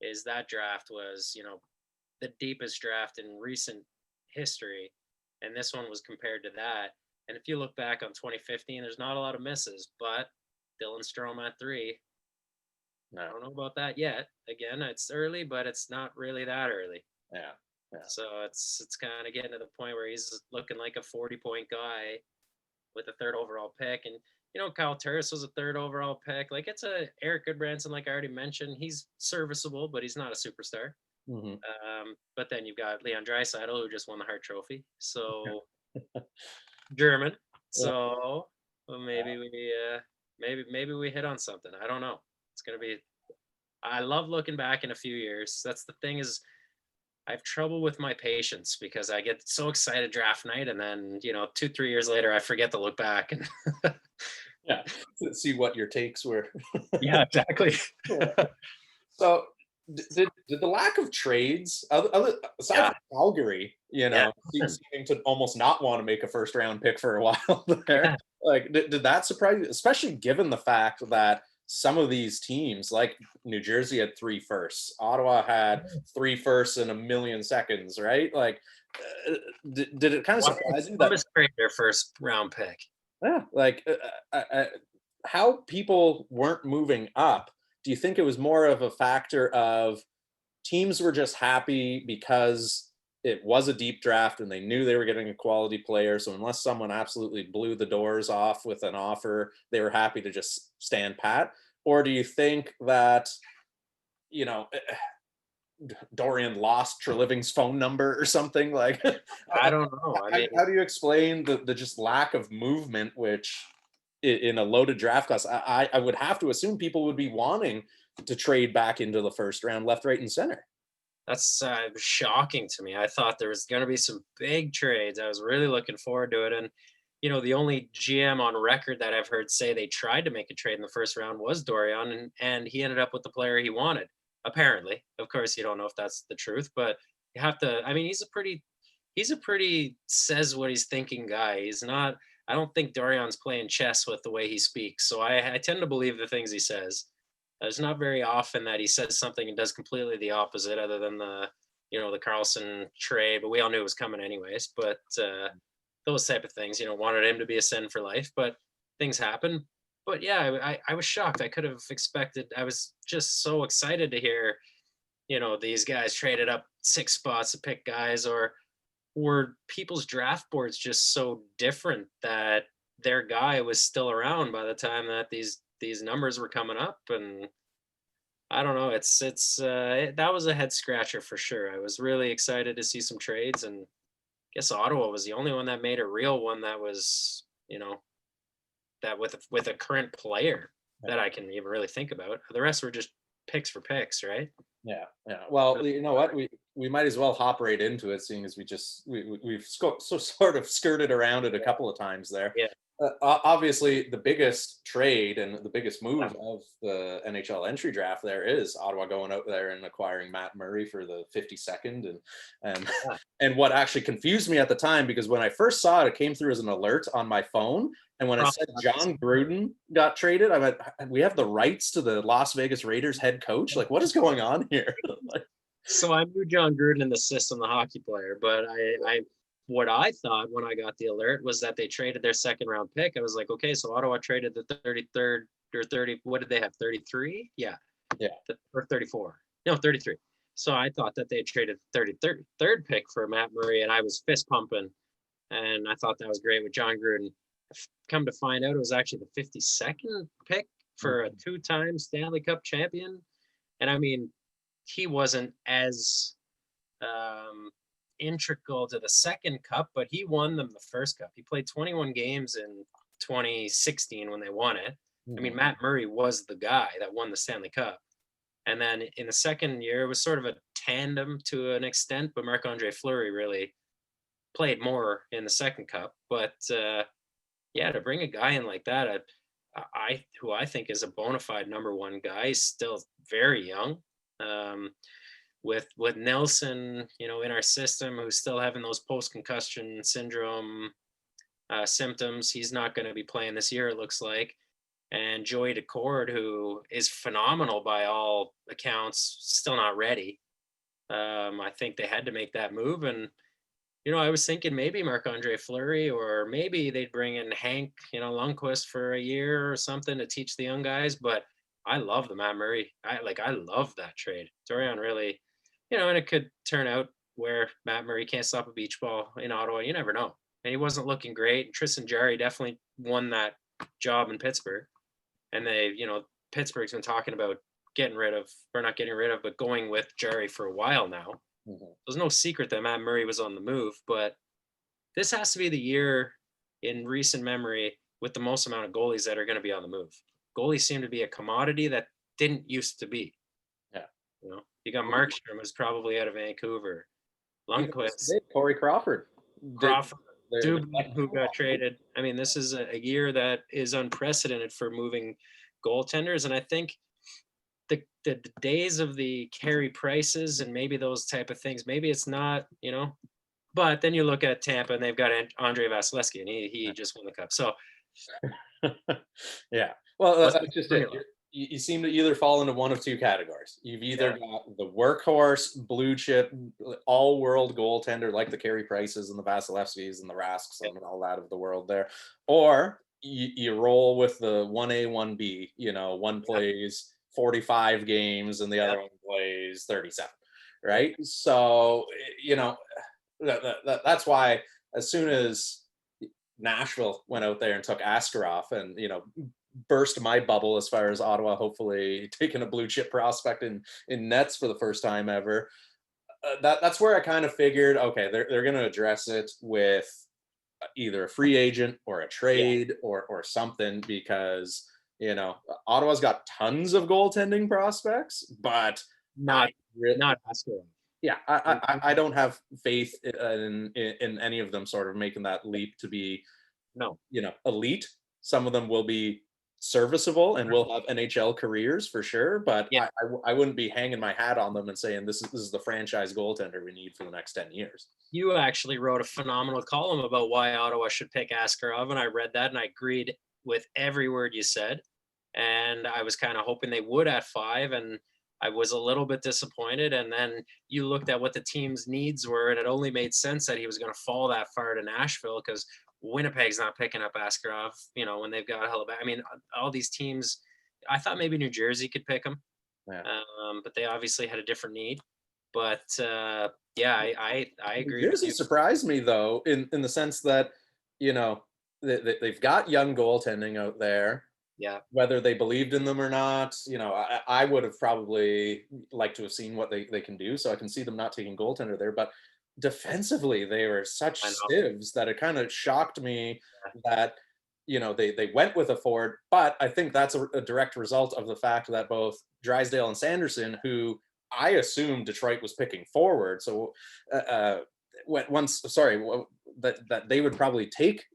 is that draft was, the deepest draft in recent history. And this one was compared to that. And if you look back on 2015, there's not a lot of misses, but Dylan Strome at 3. I No. don't know about that yet. Again, it's early, but it's not really that early. Yeah. Yeah. So it's kind of getting to the point where he's looking like a 40-point guy with a third overall pick. And Kyle Turris was a third overall pick. Like, it's a Eric Goodbranson, like I already mentioned. He's serviceable, but he's not a superstar. Hmm. But then you've got Leon Draisaitl, who just won the Hart Trophy. So German. Yeah. So well, maybe we hit on something. I don't know. It's gonna be. I love looking back in a few years. That's the thing, is I have trouble with my patience, because I get so excited draft night, and then 2-3 years later I forget to look back. And Yeah. See what your takes were. yeah, exactly. So, did the lack of trades, aside Yeah, from Calgary, yeah, seeming to almost not want to make a first round pick for a while there, yeah. like, did that surprise you? Especially given the fact that some of these teams, like New Jersey, had 3 firsts, Ottawa had 3 firsts in a million seconds, right? Like, uh, did it kind of Why did surprise you that, Columbus trade their first round pick? yeah, like, how people weren't moving up? Do you think it was more of a factor of teams were just happy because it was a deep draft and they knew they were getting a quality player? So unless someone absolutely blew the doors off with an offer, they were happy to just stand pat? Or do you think that, you know, Dorian lost Treliving's phone number or something? Like, I don't know. I mean, how do you explain the just lack of movement, which in a loaded draft class, I would have to assume people would be wanting to trade back into the first round, left, right, and center. that's shocking to me. I thought there was going to be some big trades. I was really looking forward to it, and the only GM on record that I've heard say they tried to make a trade in the first round was Dorian, and he ended up with the player he wanted. Apparently, of course, you don't know if that's the truth, but you have to. I mean, he's a pretty says what he's thinking guy. He's not. I don't think Dorian's playing chess with the way he speaks, so I tend to believe the things he says. It's not very often that he says something and does completely the opposite, other than the Carlson trade. But we all knew it was coming anyways. But those type of things, wanted him to be a Sen for life, but things happen. But yeah, I was shocked. I could have expected. I was just so excited to hear, these guys traded up 6 spots to pick guys, or were people's draft boards just so different that their guy was still around by the time that these numbers were coming up. And I don't know. That was a head scratcher for sure. I was really excited to see some trades, and guess Ottawa was the only one that made a real one that was, that with a current player that I can even really think about. The rest were just picks for picks, right? Yeah, yeah. Well, you know what? We might as well hop right into it, seeing as we've sort of skirted around it a couple of times there. Yeah. Obviously, the biggest trade and the biggest move of the NHL entry draft there is Ottawa going out there and acquiring Matt Murray for the 52nd, and Yeah. and what actually confused me at the time, because when I first saw it, it came through as an alert on my phone, and when it said John Gruden got traded, I went, "We have the rights to the Las Vegas Raiders head coach? Like, what is going on here?" Like, So I knew John Gruden in the system, the hockey player, but what I thought when I got the alert was that they traded their second round pick. I was like, okay, so Ottawa traded the 33rd or 30. What did they have? 33? Yeah, yeah, or 34? No, 33. So I thought that they had traded 33rd pick for Matt Murray, and I was fist pumping, and I thought that was great with John Gruden. Come to find out, it was actually the 52nd pick for a two-time Stanley Cup champion. And I mean, he wasn't as integral to the second cup, but he won them the first cup. He played 21 games in 2016 when they won it. I mean, Matt Murray was the guy that won the Stanley Cup. And then in the second year, it was sort of a tandem to an extent, but Marc-Andre Fleury really played more in the second cup. But yeah, to bring a guy in like that, who I think is a bona fide number one guy, he's still very young. With Nelson, in our system, who's still having those post concussion syndrome symptoms, he's not going to be playing this year, it looks like. And Joey Decord, who is phenomenal by all accounts, still not ready. I think they had to make that move, and I was thinking maybe Marc-Andre Fleury, or maybe they'd bring in Hank, Lundqvist for a year or something to teach the young guys. But I love the Matt Murray. I love that trade. Dorian really, and it could turn out where Matt Murray can't stop a beach ball in Ottawa. You never know. And he wasn't looking great. And Tristan Jarry definitely won that job in Pittsburgh. And Pittsburgh's been talking about getting rid of, or not getting rid of, but going with Jarry for a while now. There's no secret that Matt Murray was on the move, but this has to be the year in recent memory with the most amount of goalies that are going to be on the move. Goalies seem to be a commodity that didn't used to be. yeah. You got Markstrom, who's probably out of Vancouver. Lundqvist, Corey Crawford, Dubin, who got traded. I mean, this is a year that is unprecedented for moving goaltenders, and I think the days of the Carey Prices and maybe those type of things, maybe it's not, but then you look at Tampa and they've got Andre Vasilevsky, and he just won the cup. So yeah, well, that's just it. You seem to either fall into one of two categories. You've either got the workhorse, blue chip, all world goaltender like the Carey Prices and the Vasilevskys and the Rasks and all that of the world there, or you roll with the 1A, 1B, one plays 45 games and the other one plays 37, right? So, that's why as soon as Nashville went out there and took Askarov and, burst my bubble as far as Ottawa hopefully taking a blue chip prospect in nets for the first time ever, that's where I kind of figured, okay, they're going to address it with either a free agent or a trade or something, because Ottawa's got tons of goaltending prospects, but not Askarov. Yeah, I don't have faith in any of them sort of making that leap to be No. elite. Some of them will be serviceable and will have NHL careers for sure, but Yeah. I wouldn't be hanging my hat on them and saying this is the franchise goaltender we need for the next 10 years. You actually wrote a phenomenal column about why Ottawa should pick Askarov, and I read that and I agreed with every word you said. And I was kind of hoping they would at 5, and I was a little bit disappointed. And then you looked at what the team's needs were, and it only made sense that he was going to fall that far to Nashville because Winnipeg's not picking up Askarov, when they've got a hell of I mean, all these teams, I thought maybe New Jersey could pick him, Yeah. but they obviously had a different need. But yeah, I New agree with Jersey you. surprised me though, in the sense that you know they've got young goaltending out there. Yeah, Whether they believed in them or not, I would have probably liked to have seen what they can do. So I can see them not taking goaltender there, but defensively they were such I know. sieves that it kind of shocked me that they went with a forward. But I think that's a direct result of the fact that both Drysdale and Sanderson, who I assumed Detroit was picking forward, so once sorry that they would probably take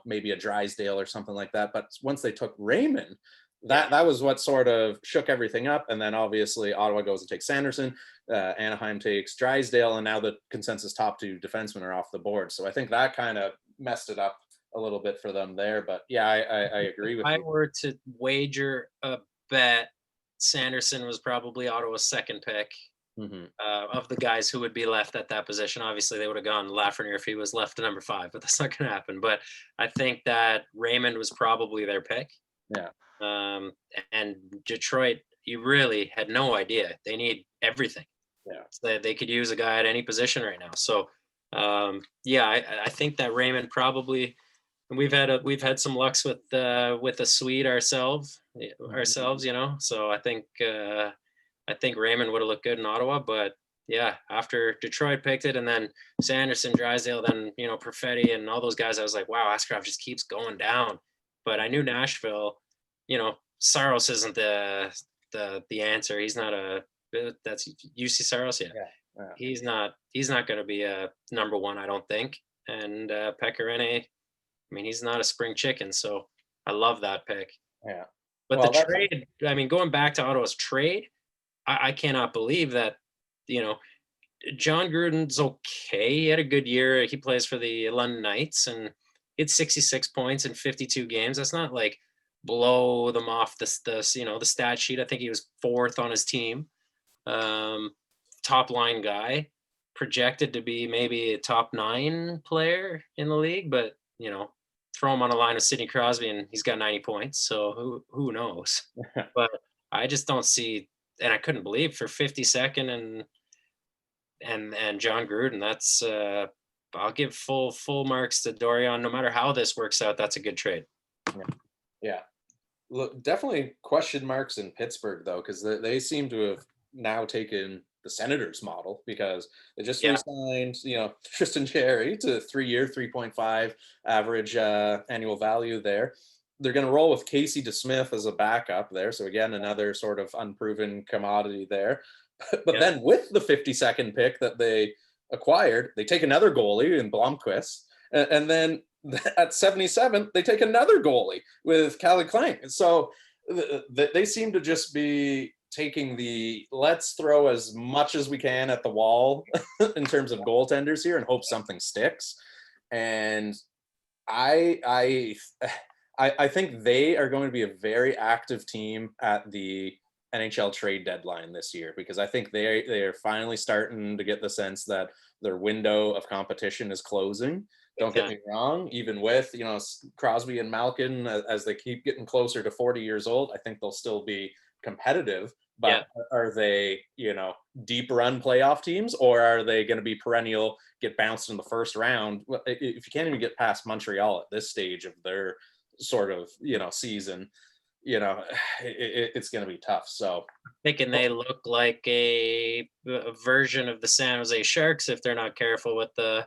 maybe a Drysdale or something like that, but once they took Raymond, Yeah, that was what sort of shook everything up. And then obviously Ottawa goes and takes Sanderson, Anaheim takes Drysdale, and now the consensus top 2 defensemen are off the board. So I think that kind of messed it up a little bit for them there. But yeah, I if agree with I you. were to wager a bet, Sanderson was probably Ottawa's second pick Hmm. of the guys who would be left at that position. Obviously, they would have gone Lafreniere if he was left to number 5, but that's not going to happen. But I think that Raymond was probably their pick. Yeah, Um, and Detroit, you really had no idea. They need everything. yeah. So they could use a guy at any position right now. So yeah, I think that Raymond probably. And we've had some lucks with a Swede Mhm. ourselves, So I think Raymond would have looked good in Ottawa, but yeah, after Detroit picked it, and then Sanderson, Drysdale, then Perfetti and all those guys, I was like, wow, Askarov just keeps going down. But I knew Nashville, Saros isn't the answer. He's not that's UC Saros, yeah. Yeah, yeah, He's not going to be a number 1, I don't think. And Pecorine, I mean, he's not a spring chicken, so I love that pick. yeah. But the Well, that's trade, I mean, going back to Ottawa's trade, I cannot believe that, you know, John Gruden's okay. He had a good year. He plays for the London Knights and he had 66 points in 52 games. That's not like blow them off the stat sheet. I think he was 4th on his team. Um, Top line guy, projected to be maybe a top 9 player in the league, but throw him on a line with Sidney Crosby and he's got 90 points. So who knows? But I just don't see, and I couldn't believe for 52nd and John Gruden. That's I'll give full marks to Dorian. No matter how this works out, that's a good trade. yeah. Yeah. Look, definitely question marks in Pittsburgh though, because they seem to have now taken the Senators model because they just Yeah, re-signed, Tristan Cherry to 3-year, 3.5 average annual value there. They're going to roll with Casey DeSmith as a backup there. So again, another sort of unproven commodity there. But yeah, then with the 52nd pick that they acquired, they take another goalie in Blomqvist, and then at 77, they take another goalie with Callie Klang. So they seem to just be taking the let's throw as much as we can at the wall in terms of goaltenders here and hope something sticks. And I I I think they are going to be a very active team at the NHL trade deadline this year because I think they are finally starting to get the sense that their window of competition is closing. big Don't get time. me wrong, even with Crosby and Malkin as they keep getting closer to 40 years old, I think they'll still be competitive. Yeah, But are they deep run playoff teams or are they going to be perennial, get bounced in the first round? Well, if you can't even get past Montreal at this stage of their sort of season, it's going to be tough. So thinking they look like a version of the San Jose Sharks if they're not careful with the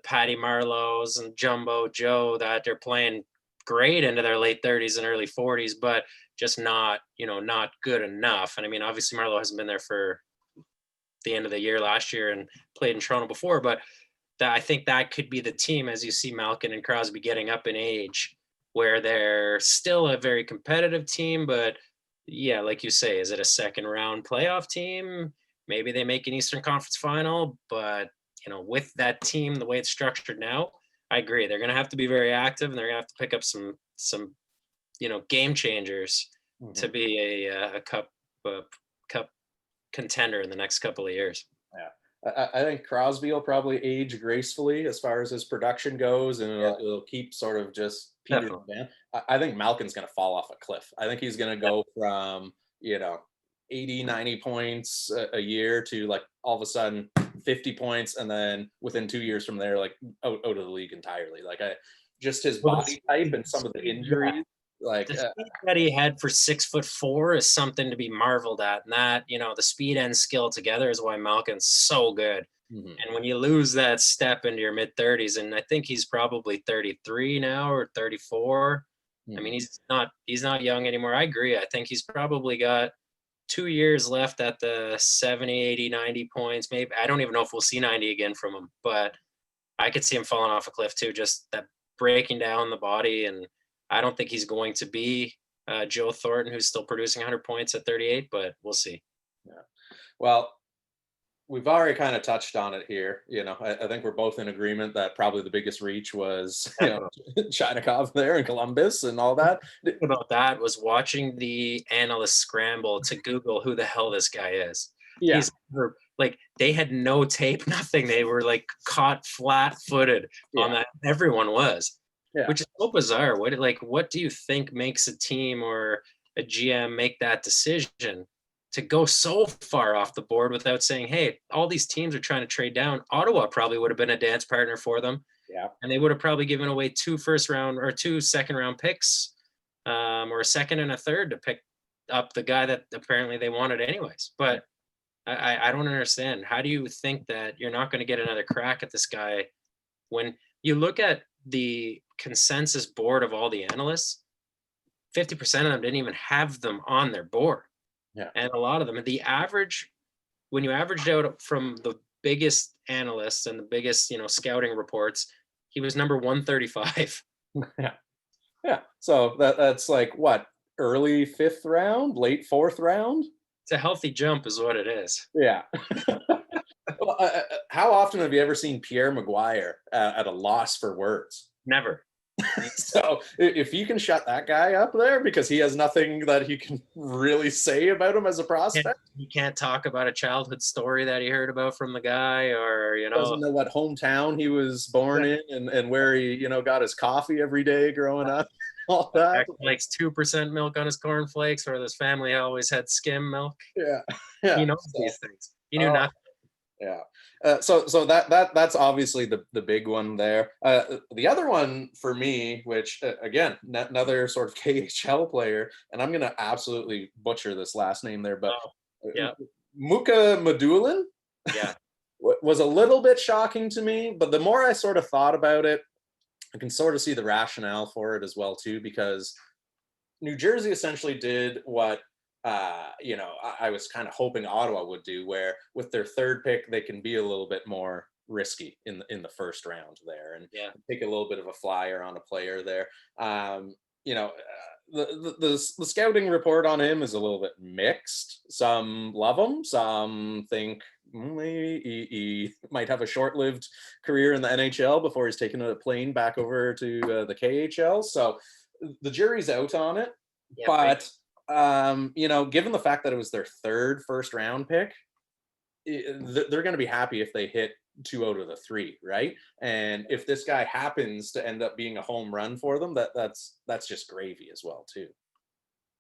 Patty Marlows and Jumbo Joe that they're playing great into their late 30s and early 40s, but just not good enough. And I mean, obviously Marlowe hasn't been there for the end of the year last year and played in Toronto before, but that I think that could be the team as you see Malkin and Crosby getting up in age, where they're still a very competitive team, but yeah, like you say, is it a second round playoff team? Maybe they make an Eastern Conference final, but with that team the way it's structured now, I agree. They're going to have to be very active, and they're going to have to pick up some game changers Mhm. to be a cup contender in the next couple of years. Yeah. I think Crosby will probably age gracefully as far as his production goes, and Yeah, it'll keep sort of just petering definitely. down. I think Malkin's going to fall off a cliff. I think he's going to go from, you know, 80, 90 points a year to like all of a sudden 50 points. And then within 2 years from there, like out of the league entirely. Like just his Well, body type and some of the yeah, injuries, like, the speed that he had for 6'4" is something to be marveled at. And that, the speed and skill together is why Malkin's so good. mhm, And when you lose that step into your mid 30s, and I think he's probably 33 now or 34. I mean, mhm. he's not young anymore. I agree. I think he's probably got 2 years left at the 70, 80, 90 points. Maybe I don't even know if we'll see 90 again from him, but I could see him falling off a cliff too. Just that breaking down the body, and I don't think he's going to be Joe Thornton, who's still producing 100 points at 38. But we'll see. Yeah. Well, we've already kind of touched on it here. I think we're both in agreement that probably the biggest reach was, Definitely. Chinikov there in Columbus and all that. About that was watching the analysts scramble to Google who the hell this guy is. Yeah, He's like they had no tape, nothing. They were like caught flat-footed on yeah, that. Everyone was, yeah. which is so bizarre. What do you think makes a team or a GM make that decision to go so far off the board without saying, "Hey, all these teams are trying to trade down." Ottawa probably would have been a dance partner for them, Yeah. and they would have probably given away 2 first round or 2 second round picks, or a second and a third to pick up the guy that apparently they wanted anyways. Yeah. But I don't understand. How do you think that you're not going to get another crack at this guy when you look at the consensus board of all the analysts? 50% of them didn't even have them on their board, Yeah. and a lot of them, the average, when you averaged out from the biggest analysts and the biggest scouting reports, he was number 135. Yeah. Yeah. So that's like what, early fifth round, late fourth round? It's a healthy jump, is what it is. Yeah. Well, how often have you ever seen Pierre Maguire at a loss for words? Never. So if you can shut that guy up there because he has nothing that he can really say about him as a can't, prospect, he can't talk about a childhood story that he heard about from the guy, or doesn't know what hometown he was born yeah, in and where he, got his coffee every day growing up, all that. actually likes 2% milk on his cornflakes, or this family always had skim milk. Yeah. He Yeah. knows So, these things. He knew oh, nothing. yeah. So that's obviously the big one there. The other one for me, which again, another sort of KHL player, and I'm gonna absolutely butcher this last name there, but Oh, uh, yeah, Muka Madulin yeah. was a little bit shocking to me. But the more I sort of thought about it, I can sort of see the rationale for it as well too, because New Jersey essentially did what I was kind of hoping Ottawa would do, where with their third pick they can be a little bit more risky in the first round there and Yeah. take a little bit of a flyer on a player there. You know, the scouting report on him is a little bit mixed. Some love him, some think maybe he might have a short-lived career in the NHL before he's taking a plane back over to the KHL. So the jury's out on it, Yeah, big. but given the fact that it was their third first round pick, they're going to be happy if they hit 2 out of the 3, right? And if this guy happens to end up being a home run for them, that's just gravy as well too.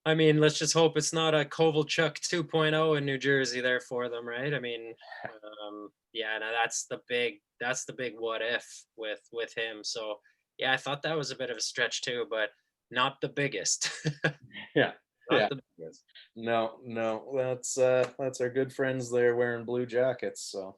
I mean, let's just hope it's not a Kovalchuk 2.0 in New Jersey there for them, right? I mean, yeah, no, that's the big what if with him. So yeah, I thought that was a bit of a stretch too, but not the biggest. Yeah, Not yeah. the biggest. No, no, that's our good friends there wearing blue jackets. So,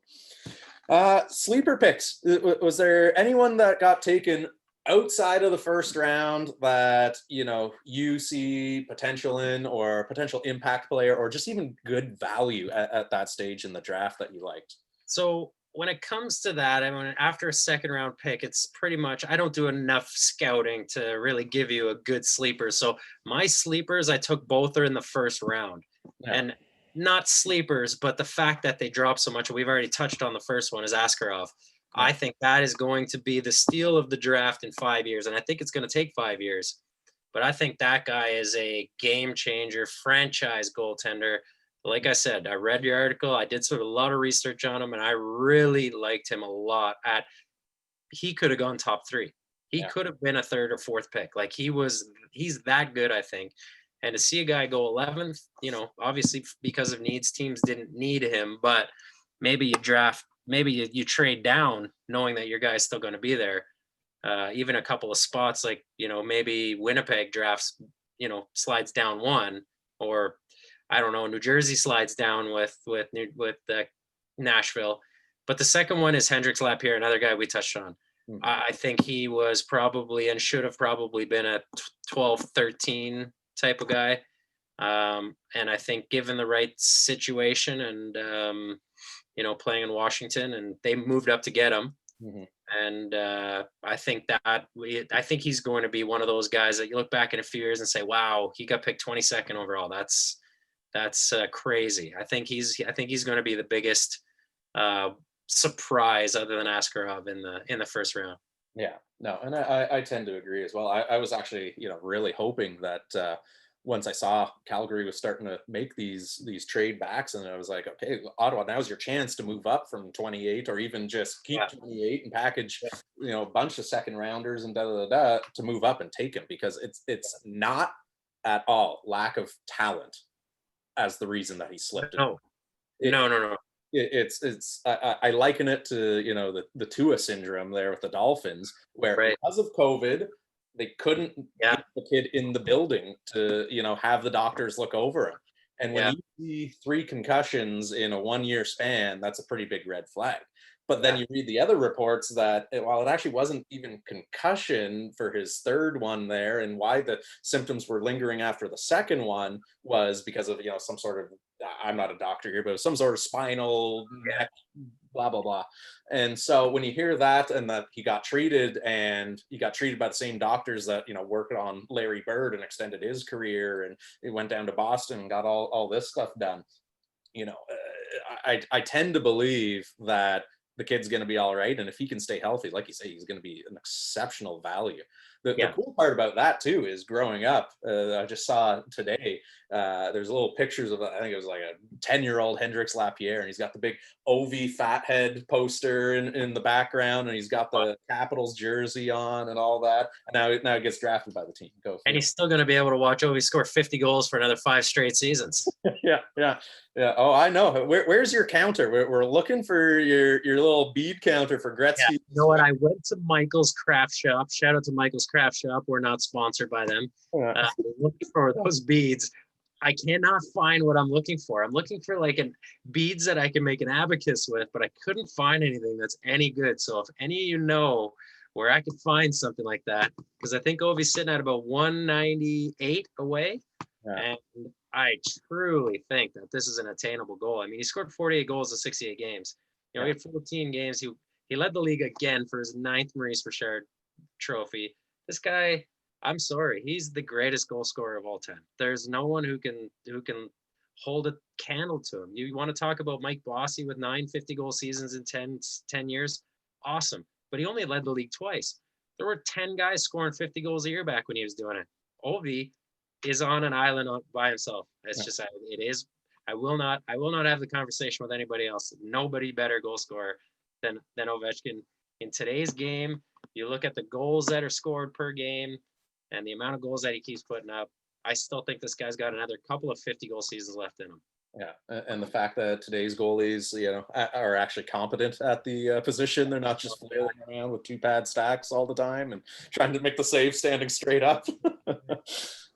sleeper picks. Was there anyone that got taken outside of the first round that you see potential in, or potential impact player, or just even good value at that stage in the draft that you liked? So when it comes to that, I mean, after a second round pick, it's pretty much I don't do enough scouting to really give you a good sleeper. So my sleepers, I took both are in the first round, Yeah, and not sleepers, but the fact that they dropped so much. We've already touched on the first one is Askarov. yeah, I think that is going to be the steal of the draft in 5 years, and I think it's going to take 5 years. But I think that guy is a game changer, franchise goaltender. Like I said, I read your article. I did sort of a lot of research on him, and I really liked him a lot. He could have gone top three. He yeah, could have been a third or fourth pick. Like he's that good, I think. And to see a guy go 11th, obviously because of needs, teams didn't need him, but maybe you trade down knowing that your guy's still going to be there. Even a couple of spots, like, maybe Winnipeg drafts, slides down one, or I don't know, New Jersey slides down with Nashville. But the second one is Hendrix Lapierre, another guy we touched on. mhm, I think he was probably and should have probably been a 12, 13 type of guy. And I think given the right situation and, playing in Washington, and they moved up to get him. mhm. And I think he's going to be one of those guys that you look back in a few years and say, "Wow, he got picked 22nd overall. That's crazy." I think he's going to be the biggest uh, surprise other than Askarov in the first round. Yeah, no, and I tend to agree as well. I was actually, really hoping that once I saw Calgary was starting to make these trade backs, and I was like, okay, Ottawa, now's your chance to move up from 28, or even just keep Yeah, 28 and package, yeah. a bunch of second rounders and da da da da to move up and take him, because it's not at all lack of talent as the reason that he slipped in. No, It, no, no, no. it's I liken it to the Tua syndrome there with the Dolphins, where Right. because of COVID they couldn't Yeah, get the kid in the building to have the doctors look over him. And when yeah, you see 3 concussions in a 1 year span, that's a pretty big red flag. But then yeah. you read the other reports that while it actually wasn't even concussion for his third one there, and why the symptoms were lingering after the second one was because of some sort of, I'm not a doctor here, but some sort of spinal neck, blah blah blah. And so when you hear that, and that he got treated, and he got treated by the same doctors that worked on Larry Bird and extended his career, and he went down to Boston and got all this stuff done, I tend to believe that the kid's going to be all right, and if he can stay healthy, like you say, he's going to be an exceptional value. The Yeah. cool part about that too is growing up. I just saw today. There's little pictures of, I think it was like a 10-year-old Hendrix Lapierre, and he's got the big OV Fathead poster in the background, and he's got the Capitals jersey on and all that. And now he gets drafted by the team. Go And figure. he's still going to be able to watch Ovi score 50 goals for another 5 straight seasons. Yeah, yeah, yeah. Oh, I know. Where's your counter? We're looking for your little bead counter for Yeah. Gretzky. You know what? I went to Michael's Craft Shop. Shout out to Michael's Craft Shop. We're not sponsored by them. Looking for those beads. I cannot find what I'm looking for. I'm looking for like beads that I can make an abacus with, but I couldn't find anything that's any good. So if any of you know where I could find something like that, because I think Ovi's sitting at about 198 away. Yeah, And I truly think that this is an attainable goal. I mean, he scored 48 goals in 68 games. He yeah, had 14 games. He led the league again for his 9th Maurice Richard trophy. This guy, I'm sorry, he's the greatest goal scorer of all time. There's no one who can hold a candle to him. You want to talk about Mike Bossy with 9 50-goal seasons in 10 years? Awesome. But he only led the league twice. There were 10 guys scoring 50 goals a year back when he was doing it. Ovi is on an island by himself. It's yeah. just, it is. I will not have the conversation with anybody else. Nobody better goal scorer than Ovechkin in today's game. You look at the goals that are scored per game and the amount of goals that he keeps putting up. I still think this guy's got another couple of 50-goal seasons left in him. Yeah, and the fact that today's goalies, are actually competent at the position. They're not just flailing around with 2-pad stacks all the time and trying to make the save standing straight up.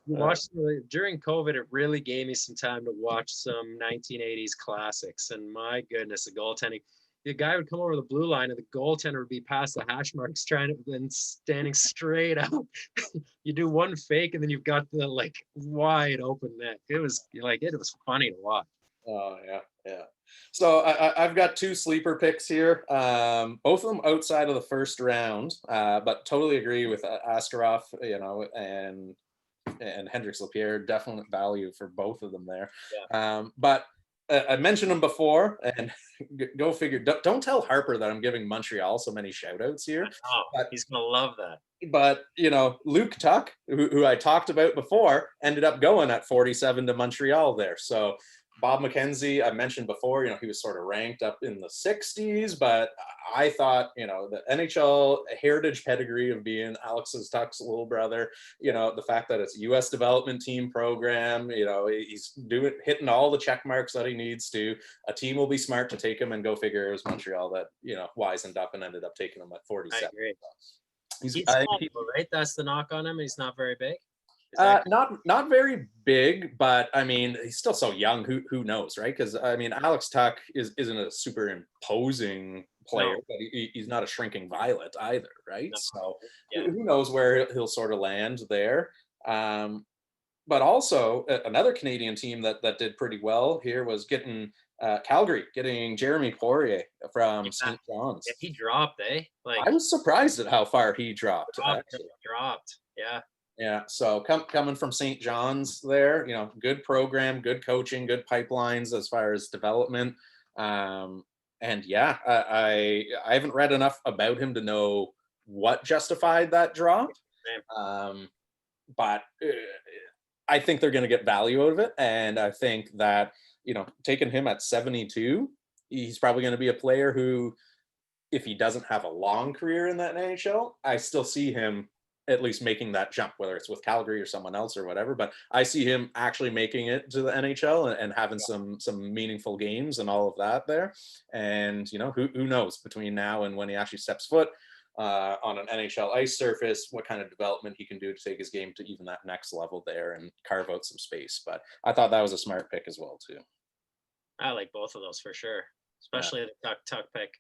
During COVID, it really gave me some time to watch some 1980s classics. And my goodness, the goaltending. The guy would come over the blue line, and the goaltender would be past the hash marks, trying to then standing straight up. You do one fake, and then you've got the wide open net. It was funny to watch. Oh yeah, yeah. So I've got two sleeper picks here, both of them outside of the first round, but totally agree with Askarov, and Hendricks Lapierre. Definite value for both of them there. Yeah. But I mentioned them before, and go figure. Don't tell Harper that I'm giving Montreal so many shout outs here. Oh, But he's gonna love that. Luke Tuck, who I talked about before, ended up going at 47 to Montreal there. So Bob McKenzie, I mentioned before, he was sort of ranked up in the 60s, but I thought, the NHL heritage pedigree of being Alex's Tuck's little brother, the fact that it's a U.S. development team program, he's hitting all the check marks that he needs to. A team will be smart to take him, and go figure it was Montreal that, wisened up and ended up taking him at 47. I agree. He's I small, think right? That's the knock on him. He's not very big. Is that not very big, but I mean, he's still so young. Who knows, right? Because I mean, Alex Tuck isn't a super imposing player, No. but he's not a shrinking violet either, right? No. So Yeah. who knows where he'll sort of land there. But also another Canadian team that did pretty well here was getting Calgary, getting Jeremy Poirier from St. John's. Yeah, he dropped, eh? Like I was surprised at how far he dropped. Actually. dropped. Yeah. Yeah, so coming from St. John's there, good program, good coaching, good pipelines as far as development. And yeah, I haven't read enough about him to know what justified that drop. But I think they're going to get value out of it. And I think that, taking him at 72, he's probably going to be a player who, if he doesn't have a long career in that NHL, I still see him at least making that jump, whether it's with Calgary or someone else or whatever. But I see him actually making it to the NHL and having some meaningful games and all of that there. And who knows between now and when he actually steps foot on an NHL ice surface, what kind of development he can do to take his game to even that next level there and carve out some space. But I thought that was a smart pick as well too. I like both of those for sure, especially the Tuck pick.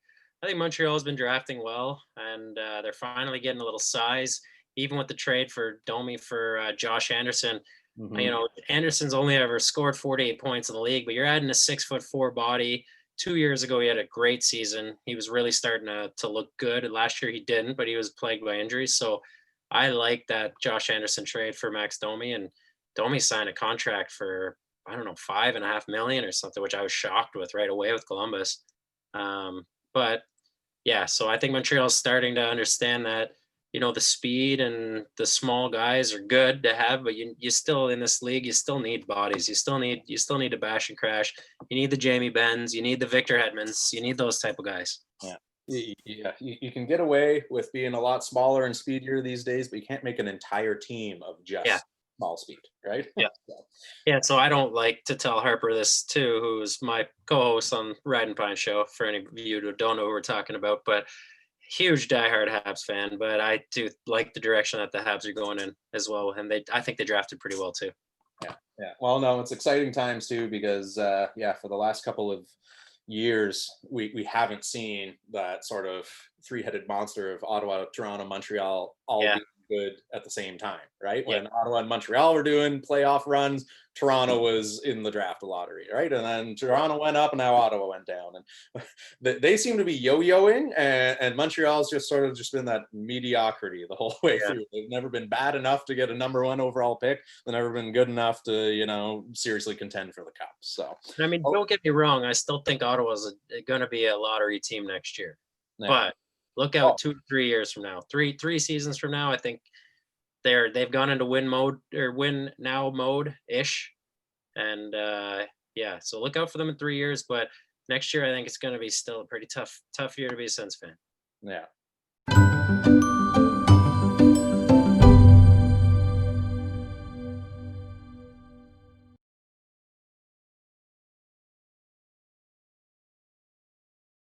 I think Montreal has been drafting well, and they're finally getting a little size. Even with the trade for Domi for Josh Anderson, Anderson's only ever scored 48 points in the league, but you're adding a 6'4" body. 2 years ago, he had a great season. He was really starting to look good. Last year, he didn't, but he was plagued by injuries. So I like that Josh Anderson trade for Max Domi, and Domi signed a contract for, I don't know, $5.5 million or something, which I was shocked with right away with Columbus. But yeah, so I think Montreal's starting to understand that, the speed and the small guys are good to have, but you still, in this league, you still need bodies. You still need to bash and crash. You need the Jamie Benns, you need the Victor Hedmans, you need those type of guys. Yeah, you can get away with being a lot smaller and speedier these days, but you can't make an entire team of just small speed, right? Yeah. So I don't like to tell Harper this too, who's my co-host on Ridin Pine Show, for any of you who don't know who we're talking about, but huge diehard Habs fan, but I do like the direction that the Habs are going in as well, and I think they drafted pretty well too. Yeah. Well, no, it's exciting times too, because for the last couple of years, we haven't seen that sort of three-headed monster of Ottawa, Toronto, Montreal all being good at the same time, right? When Ottawa and Montreal were doing playoff runs, Toronto was in the draft lottery, right? And then Toronto went up and now Ottawa went down. And they seem to be yo-yoing, and Montreal's just sort of just been that mediocrity the whole way through. They've never been bad enough to get a number 1 overall pick. They've never been good enough to, seriously contend for the cup. So, I mean, don't get me wrong. I still think Ottawa's going to be a lottery team next year, but look out 2 to 3 years from now, three seasons from now. I think they've gone into win mode, or win now mode ish, and so look out for them in 3 years. But next year, I think it's going to be still a pretty tough year to be a Sens fan. Yeah.